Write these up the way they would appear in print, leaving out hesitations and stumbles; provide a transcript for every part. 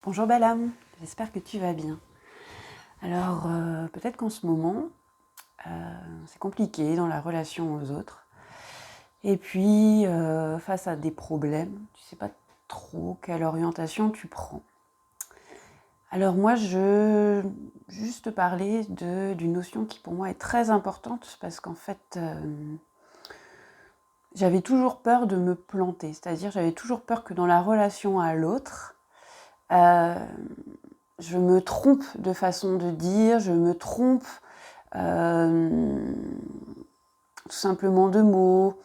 Bonjour Balam, j'espère que tu vas bien. Alors, peut-être qu'en ce moment, c'est compliqué dans la relation aux autres. Et puis, face à des problèmes, tu ne sais pas trop quelle orientation tu prends. Alors moi, je veux juste te parler d'une notion qui pour moi est très importante parce qu'en fait, j'avais toujours peur de me planter. C'est-à-dire, j'avais toujours peur que dans la relation à l'autre, je me trompe de façon de dire, je me trompe tout simplement de mots.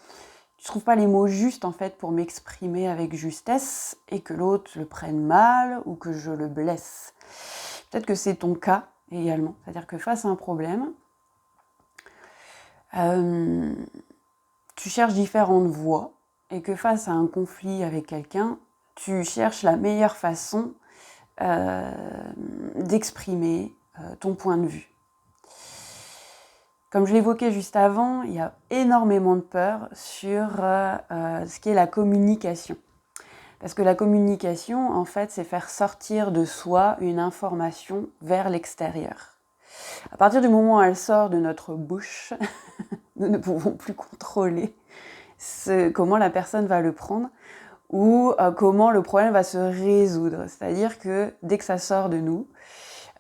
Je trouve pas les mots justes en fait pour m'exprimer avec justesse et que l'autre le prenne mal ou que je le blesse. Peut-être que c'est ton cas également, c'est-à-dire que face à un problème, tu cherches différentes voies et que face à un conflit avec quelqu'un, tu cherches la meilleure façon d'exprimer ton point de vue. Comme je l'évoquais juste avant, il y a énormément de peur sur ce qui est la communication. Parce que la communication, en fait, c'est faire sortir de soi une information vers l'extérieur. À partir du moment où elle sort de notre bouche, nous ne pouvons plus contrôler comment la personne va le prendre ou comment le problème va se résoudre. C'est-à-dire que dès que ça sort de nous,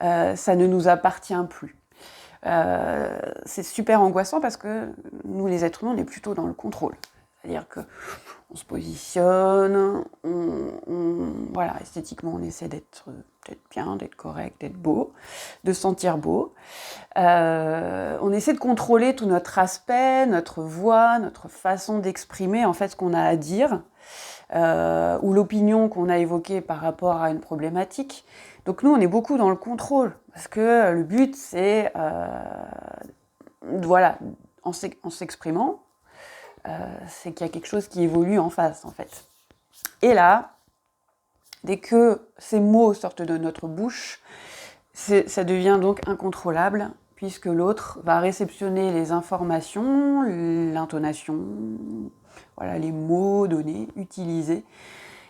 ça ne nous appartient plus. C'est super angoissant parce que nous, les êtres humains, on est plutôt dans le contrôle. C'est-à-dire qu'on se positionne, voilà, esthétiquement, on essaie d'être bien, d'être correct, d'être beau, de se sentir beau. On essaie de contrôler tout notre aspect, notre voix, notre façon d'exprimer en fait ce qu'on a à dire, ou l'opinion qu'on a évoquée par rapport à une problématique. Donc nous, on est beaucoup dans le contrôle, parce que le but, c'est, voilà, en s'exprimant, c'est qu'il y a quelque chose qui évolue en face, en fait. Et là, dès que ces mots sortent de notre bouche, ça devient donc incontrôlable, puisque l'autre va réceptionner les informations, l'intonation, voilà, les mots donnés, utilisés.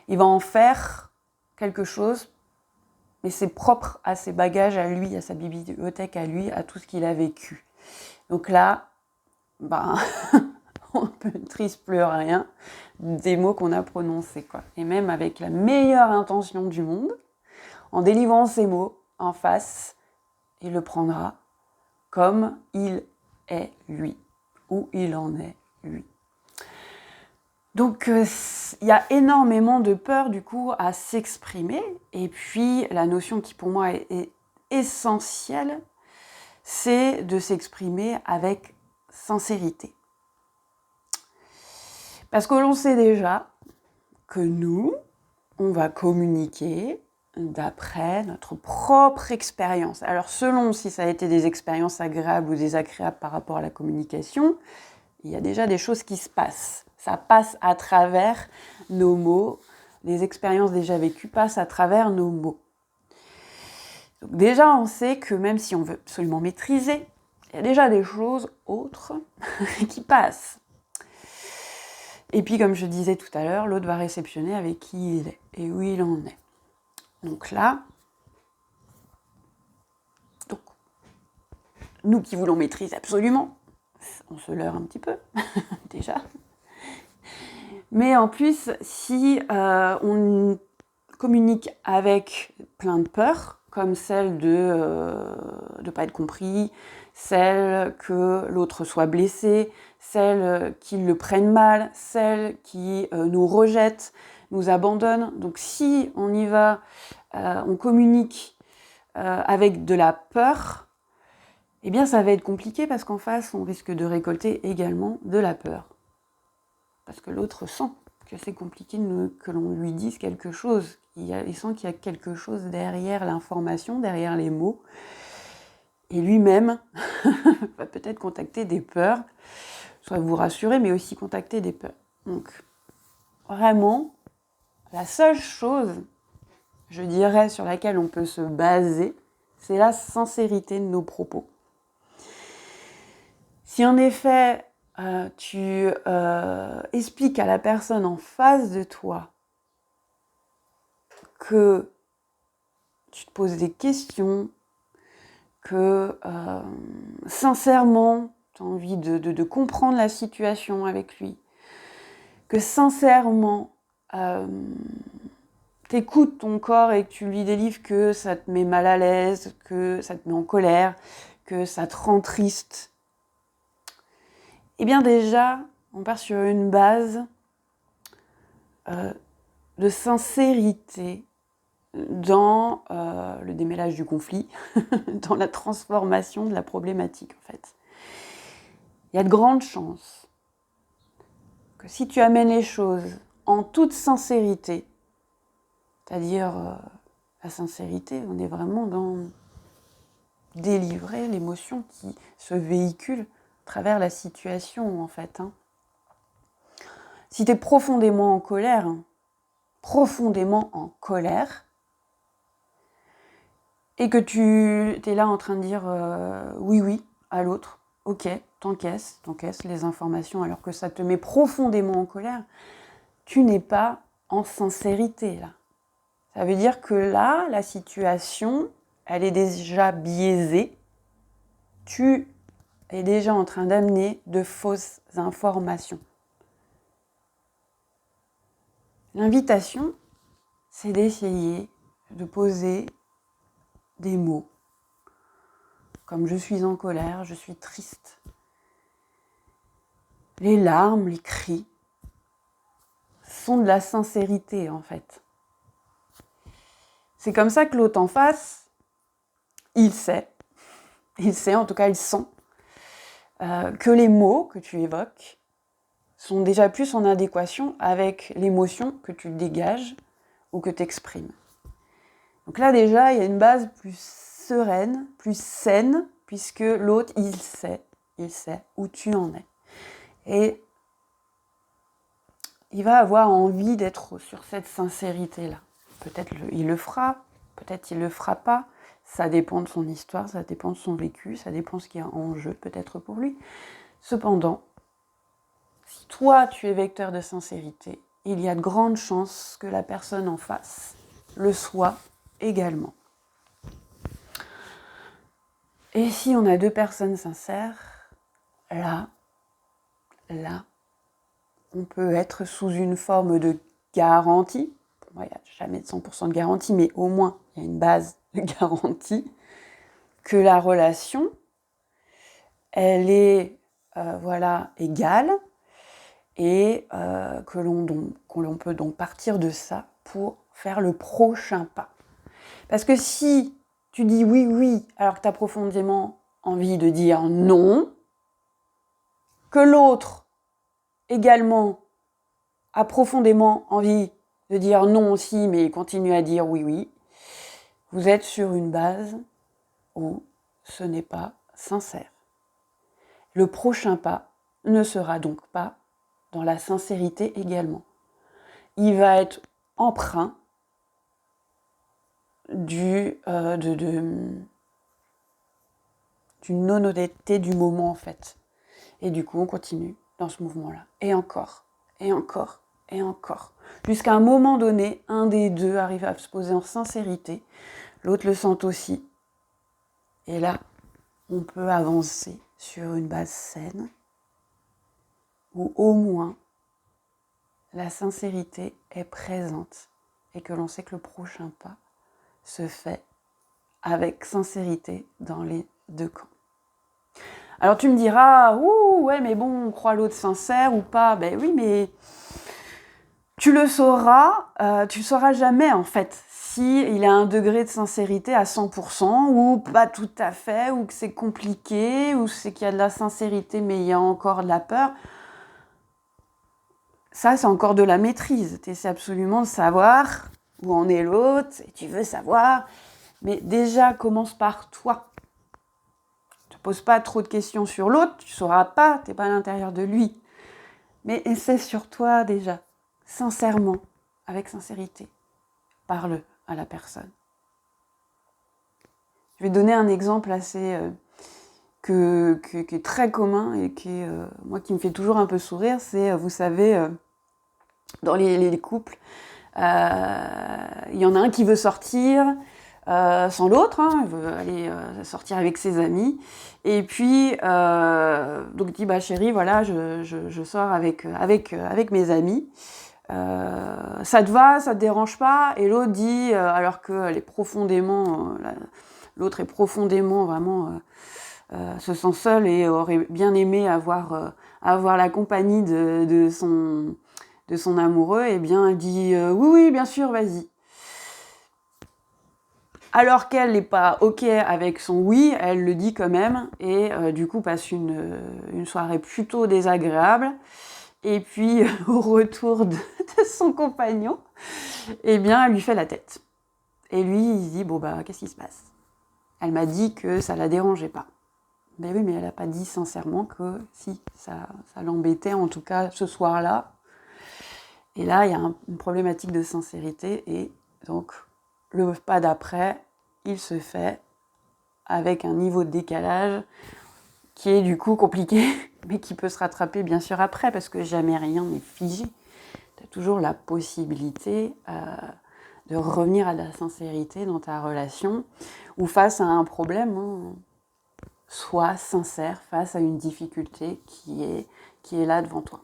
Il va en faire quelque chose, mais c'est propre à ses bagages à lui, à sa bibliothèque à lui, à tout ce qu'il a vécu. Donc là, on ne maîtrise plus rien des mots qu'on a prononcés, quoi. Et même avec la meilleure intention du monde, en délivrant ces mots en face, il le prendra comme il est lui, ou il en est lui. Donc il y a énormément de peur du coup à s'exprimer, et puis la notion qui pour moi est essentielle, c'est de s'exprimer avec sincérité. Parce que l'on sait déjà que nous, on va communiquer d'après notre propre expérience. Alors selon si ça a été des expériences agréables ou désagréables par rapport à la communication, il y a déjà des choses qui se passent. Ça passe à travers nos mots. Les expériences déjà vécues passent à travers nos mots. Donc déjà, on sait que même si on veut absolument maîtriser, il y a déjà des choses autres qui passent. Et puis, comme je disais tout à l'heure, l'autre va réceptionner avec qui il est et où il en est. Donc là, nous qui voulons maîtriser absolument, on se leurre un petit peu, déjà. Mais en plus, si on communique avec plein de peurs, comme celle de ne pas être compris, celle que l'autre soit blessé, celle qu'il le prenne mal, celle qui nous rejette, nous abandonne. Donc si on y va, on communique avec de la peur, eh bien ça va être compliqué parce qu'en face, on risque de récolter également de la peur. Parce que l'autre sent que c'est compliqué que l'on lui dise quelque chose. Il sent qu'il y a quelque chose derrière l'information, derrière les mots. Et lui-même va peut-être contacter des peurs, soit vous rassurer, mais aussi contacter des peurs. Donc, vraiment, la seule chose, je dirais, sur laquelle on peut se baser, c'est la sincérité de nos propos. Si en effet, tu expliques à la personne en face de toi que tu te poses des questions, que sincèrement, tu as envie de comprendre la situation avec lui, que sincèrement, t'écoutes ton corps et que tu lui délivres que ça te met mal à l'aise, que ça te met en colère, que ça te rend triste, eh bien déjà, on part sur une base de sincérité dans le démêlage du conflit, dans la transformation de la problématique en fait. Il y a de grandes chances que si tu amènes les choses en toute sincérité, c'est-à-dire la sincérité, on est vraiment dans délivrer l'émotion qui se véhicule à travers la situation en fait. Si tu es profondément en colère, et que tu es là en train de dire oui à l'autre, ok, t'encaisses les informations alors que ça te met profondément en colère, tu n'es pas en sincérité là. Ça veut dire que là, la situation, elle est déjà biaisée. Tu es déjà en train d'amener de fausses informations. L'invitation, c'est d'essayer de poser des mots. Comme je suis en colère, je suis triste. Les larmes, les cris sont de la sincérité en fait. C'est comme ça que l'autre en face, il sait, en tout cas il sent, que les mots que tu évoques sont déjà plus en adéquation avec l'émotion que tu dégages ou que tu exprimes. Donc là déjà, il y a une base plus sereine, plus saine, puisque l'autre, il sait où tu en es. Et il va avoir envie d'être sur cette sincérité-là. Peut-être il le fera, peut-être il le fera pas. Ça dépend de son histoire, ça dépend de son vécu, ça dépend de ce qu'il y a en jeu peut-être pour lui. Cependant, si toi tu es vecteur de sincérité, il y a de grandes chances que la personne en face le soit également. Et si on a deux personnes sincères, là, on peut être sous une forme de garantie. Il n'y a jamais de 100% de garantie, mais au moins il y a une base de garantie que la relation, elle est égale et que l'on peut donc partir de ça pour faire le prochain pas. Parce que si tu dis oui, alors que tu as profondément envie de dire non, que l'autre également a profondément envie de dire non aussi, mais continue à dire oui, vous êtes sur une base où ce n'est pas sincère. Le prochain pas ne sera donc pas dans la sincérité également. Il va être empreint d'une non-honnêteté du moment en fait. Et du coup, on continue dans ce mouvement-là. Et encore. Jusqu'à un moment donné, un des deux arrive à se poser en sincérité, l'autre le sent aussi. Et là, on peut avancer sur une base saine, où au moins la sincérité est présente et que l'on sait que le prochain pas se fait avec sincérité dans les deux camps. Alors tu me diras, ouais mais bon, on croit l'autre sincère ou pas. Ben oui, mais tu le sauras jamais en fait, si il a un degré de sincérité à 100% ou pas tout à fait, ou que c'est compliqué, ou c'est qu'il y a de la sincérité mais il y a encore de la peur. Ça, c'est encore de la maîtrise. Tu essaies absolument de savoir où en est l'autre, et tu veux savoir. Mais déjà, commence par toi. Ne te pose pas trop de questions sur l'autre, tu ne sauras pas, tu n'es pas à l'intérieur de lui. Mais essaie sur toi déjà, sincèrement, avec sincérité. Parle à la personne. Je vais donner un exemple assez qui est très commun et qui me fait toujours un peu sourire. C'est, vous savez, dans les couples, il y en a un qui veut sortir, sans l'autre, hein, il veut aller sortir avec ses amis. Et puis, donc il dit, bah chérie, voilà, je sors avec mes amis. Ça te va, ça te dérange pas? Et l'autre dit, alors que l'autre est profondément vraiment se sent seul et aurait bien aimé avoir la compagnie de son amoureux, et bien elle dit oui, oui, bien sûr, vas-y. Alors qu'elle n'est pas OK avec son oui, elle le dit quand même, et du coup passe une soirée plutôt désagréable. Et puis, au retour de son compagnon, eh bien, elle lui fait la tête. Et lui, il se dit, bon, bah, qu'est-ce qui se passe? Elle m'a dit que ça la dérangeait pas. Ben oui, mais elle n'a pas dit sincèrement que si, ça l'embêtait, en tout cas ce soir-là. Et là, il y a une problématique de sincérité, et donc, le pas d'après, il se fait avec un niveau de décalage qui est du coup compliqué, mais qui peut se rattraper bien sûr après, parce que jamais rien n'est figé. Tu as toujours la possibilité de revenir à la sincérité dans ta relation, ou face à un problème, hein, sois sincère face à une difficulté qui est là devant toi.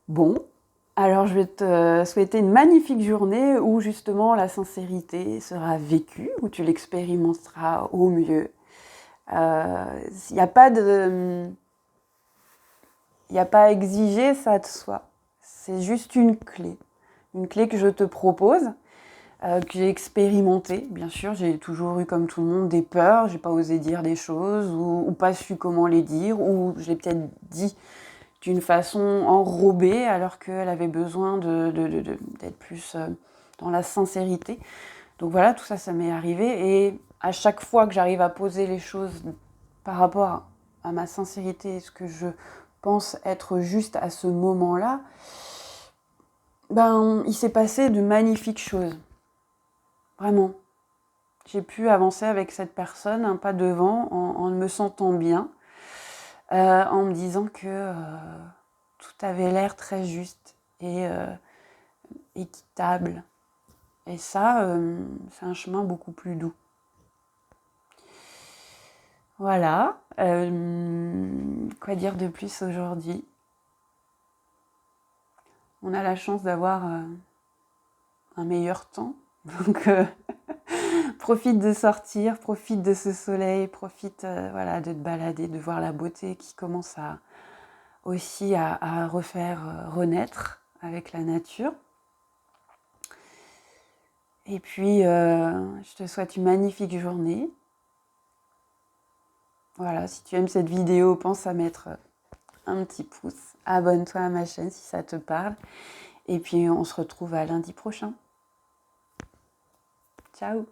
Bon, alors je vais te souhaiter une magnifique journée où justement la sincérité sera vécue, où tu l'expérimenteras au mieux. Il n'y a pas à exiger ça de soi. C'est juste une clé que je te propose, que j'ai expérimentée. Bien sûr, j'ai toujours eu, comme tout le monde, des peurs. J'ai pas osé dire des choses, ou pas su comment les dire, ou je l'ai peut-être dit d'une façon enrobée, alors qu'elle avait besoin d'être plus dans la sincérité. Donc voilà, tout ça, ça m'est arrivé. Et à chaque fois que j'arrive à poser les choses par rapport à ma sincérité, ce que je pense être juste à ce moment-là, ben, il s'est passé de magnifiques choses. Vraiment. J'ai pu avancer avec cette personne un pas devant, en me sentant bien, en me disant que tout avait l'air très juste et équitable. Et ça, c'est un chemin beaucoup plus doux. Voilà. Quoi dire de plus aujourd'hui? On a la chance d'avoir un meilleur temps. Donc, profite de sortir, profite de ce soleil, profite de te balader, de voir la beauté qui commence aussi à renaître avec la nature. Et puis, je te souhaite une magnifique journée. Voilà, si tu aimes cette vidéo, pense à mettre un petit pouce. Abonne-toi à ma chaîne si ça te parle. Et puis, on se retrouve à lundi prochain. Ciao!